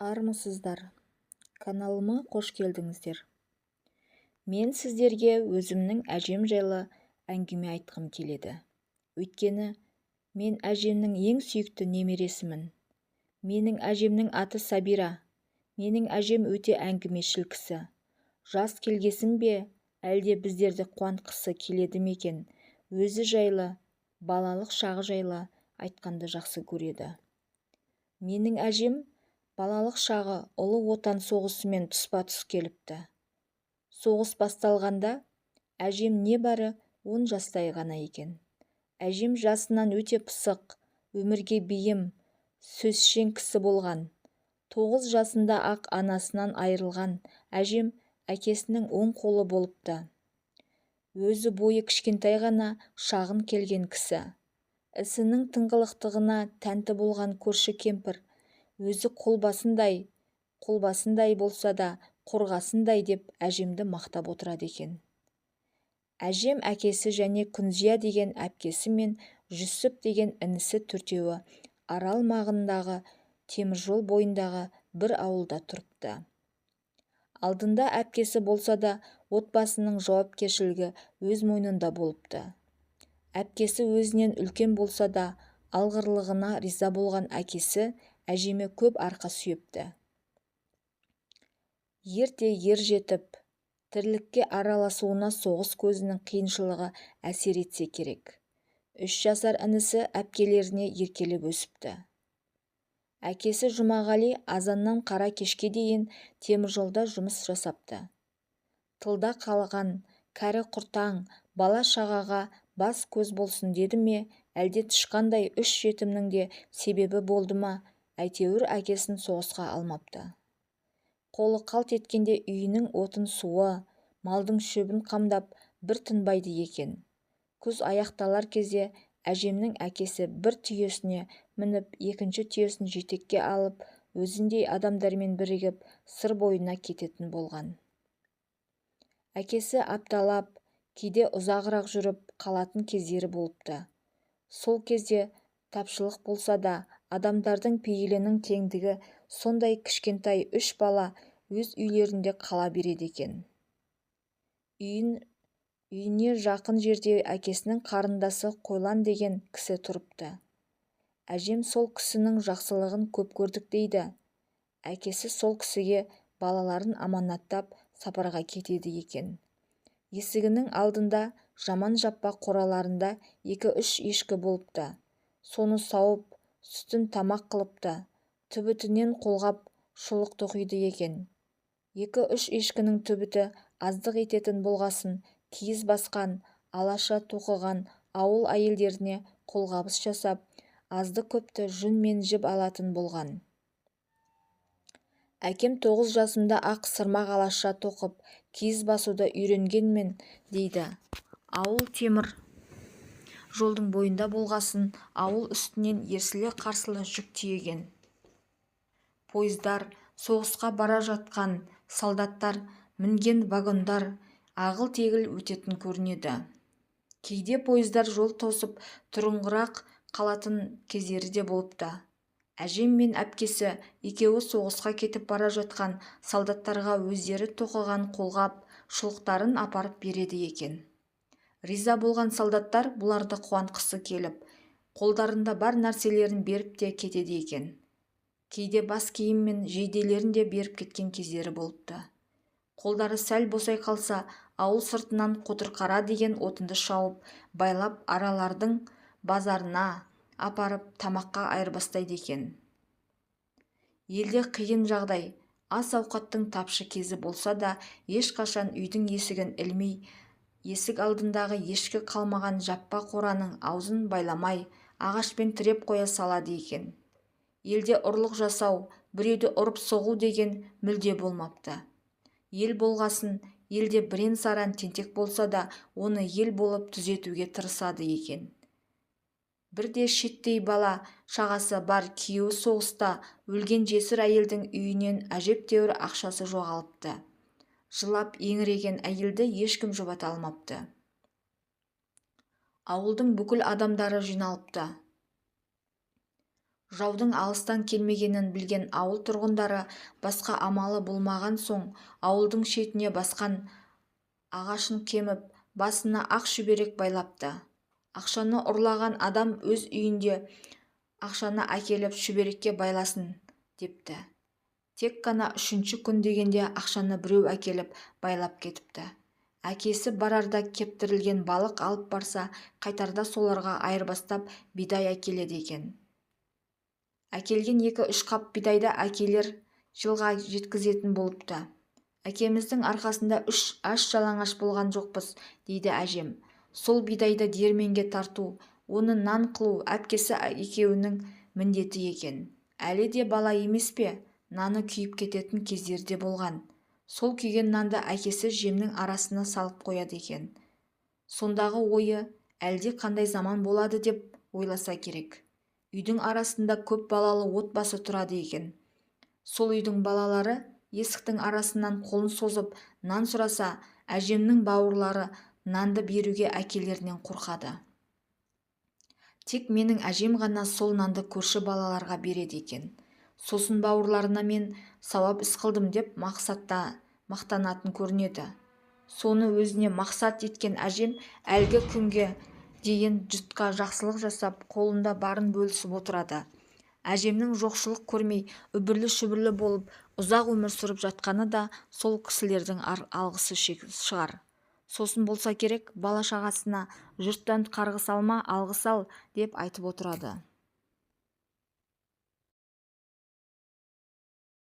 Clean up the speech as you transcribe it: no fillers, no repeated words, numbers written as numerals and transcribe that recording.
Армысыздар, каналыма қош келдіңіздер. Мен сіздерге өзімнің әжем жайлы әңгіме айтқым келеді. Өйткені мен әжемнің ең сүйікті немересімін. Менің әжемнің аты Сабира. Менің әжем өте әңгімешіл кісі. Жас келгесін бе, әлде біздерді қуантқысы келеді ме екен, өзі жайлы, балалық шағы жайлы айтқанды жақсы көреді. Менің әжем балалық шағы ұлы отан соғысымен тұспа-тұс келіпті. Соғыс басталғанда әжем небәрі 10 жастай ғана екен. Әжем жасынан өте пысық, өмірге бейім, сөзшең кісі болған. 9 жасында ақ анасынан айырылған әжем әкесінің оң қолы болыпты. Өзі бойы кішкентай ғана шағын келген кісі. Ісінің тыңғылықтығына тәнті болған көрші кемпір өзі қолбасындай болса да қорғасындай деп әжемді мақтап отырады екен. Әжем әкесі және Күнзия деген әпкесі мен Жүсіп деген інісі төртеуі Арал маңындағы теміржол бойындағы бір ауылда тұрыпты. Алдында әпкесі болса да отбасының жауапкершілігі өз мойнында болыпты. Әпкесі өзінен үлкен болса да алғырлығына риза болған әкесі әжеме көп арқа сүйепті. Ерте ер жетіп, тірлікке араласуына соғыс көзінің қиыншылығы әсер етсе керек. 3 жасар інісі әпкелеріне еркелеп өсіпті. Әкесі Жұмағали азаннан қара кешке дейін теміржолда жұмыс жасапты. Тылда қалған кәрі құртаң бала шағаға бас көз болсын деді ме, әлде тышқандай 3 жетімнің де себебі болды ма, әйтеуір әкесін соғысқа алмапты. Қолы қалт еткенде үйінің отын суы, малдың шөбін қамдап бір тынбайды екен. Күз аяқталар кезде әжемнің әкесі бір түйесіне мініп, екінші түйесін жетекке алып, өзіндей адамдармен бірігіп сыр бойына кететін болған. Әкесі апталап, кейде ұзағырақ жүріп қалатын кездері болыпты. Сол кезде тапшылық болса да, адамдардың пейілінің кеңдігі сондай кішкентай 3 бала өз үйлерінде қала береді екен. Үйіне жақын жерде әкесінің қарындасы Қойлан деген кісі тұрыпты. Әжем сол кісінің жақсылығын көп көрдік дейді. Әкесі сол кісіге балаларын аманаттап сапарға кетеді екен. Есігінің алдында жаман жаппа қораларында 2-3 ешкі болыпты. Соны сауып, сүтін тамақ қылыпты. Түбітінен қолғап шұлық тоқиды екен. 2-3 ешкінің түбіті аздық ететін болғасын, киіз басқан, алаша тоқыған ауыл әйелдеріне қолғабыс жасап, азды көпті жүн мен жіп алатын болған. Әкем 9 жасында ақ сырмақ алаша тоқып, киіз басуды үйренгенмен дейді. Ауыл темір жолдың бойында болғасын, ауыл үстінен ерсілі-қарсылы жүк тиеген. Пойыздар, соғысқа бара жатқан солдаттар мінген вагондар ағыл-тегіл өтетін көрінеді. Кейде пойыздар жол тосып тұрыңғырақ қалатын кездері де болыпты. Әжем мен әпкесі екеуі соғысқа кетіп бара жатқан солдаттарға өздері тоқыған қолғап шұлықтарын апарып береді екен. Риза болған солдаттар бұларды қуантқысы келіп, қолдарында бар нәрселерін беріп те кетеді екен. Кейде бас киім мен жейделерін де беріп кеткен кездері болыпты. Қолдары сәл босай қалса, ауыл сыртынан Қотырқара деген отынды шауып, байлап аралардың базарына апарып тамаққа айырбастайды екен. Елде қиын жағдай, ас-ауқаттың тапшы кезі болса да, ешқашан үйдің есігін ілмей, есік алдындағы ешкі қалмаған жаппа қораның аузын байламай, ағашпен тіреп қоя салады екен. Елде ұрлық жасау, біреуді ұрып соғу деген мүлде болмапты. Ел болғасын, елде бірен-саран тентек болса да, оны ел болып түзетуге тырысады екен. Бірде шеттей бала шағасы бар күйеуі соғыста өлген жесір әйелдің үйінен әжептәуір ақшасы жоғалыпты. Жылап еңіреген әйелді ешкім жұбата алмапты. Ауылдың бүкіл адамдары жиналыпты. Жаудың алыстан келмегенін білген ауыл тұрғындары басқа амалы болмаған соң ауылдың шетіне басқан ағашын кеміп, басына ақ шүберек байлапты. Ақшаны ұрлаған адам өз үйінде ақшаны әкеліп шүберекке байласын, депті. Тек қана 3-ші күн дегенде ақшаны біреу әкеліп байлап кетіпті. Әкесі барарда кептірілген балық алып барса, қайтарда соларға айырбастап бидай әкеледі екен. Әкелген 2-3 қап бидайды әкелер жылға жеткізетін болыпты. Әкеміздің арқасында 3 аш-жалаңаш болған жоқпыз, дейді әжем. Сол бидайды диірменге тарту, оны нан қылу әпкесі екеуінің міндеті екен. Әлі де бала емес пе? Наны күйіп кететін кездерде болған. Сол күйген нанды әкесі жемнің арасына салып қояды екен. Сондағы ойы әлде қандай заман болады деп ойласа керек. Үйдің арасында көп балалы отбасы тұрады екен. Сол үйдің балалары есіктің арасынан қолын созып нан сұраса, әжемнің бауырлары нанды беруге әкелерінен қорқады. Тек менің әжем ғана сол нанды көрші балаларға береді екен. Сосын бауырларына мен сауап іс қылдым деп мақтанатын көрінеді. Соны өзіне мақсат еткен әжем әлгі күнге дейін жұртқа жақсылық жасап, қолында барын бөлісіп отырады. Әжемнің жоқшылық көрмей, үбірлі-шүбірлі болып, ұзақ өмір сүріп жатқаны да сол кісілердің алғысы шығар. Сосын болса керек, бала-шағасына жұрттан қарғыс алма, алғыс ал деп айтып отырады.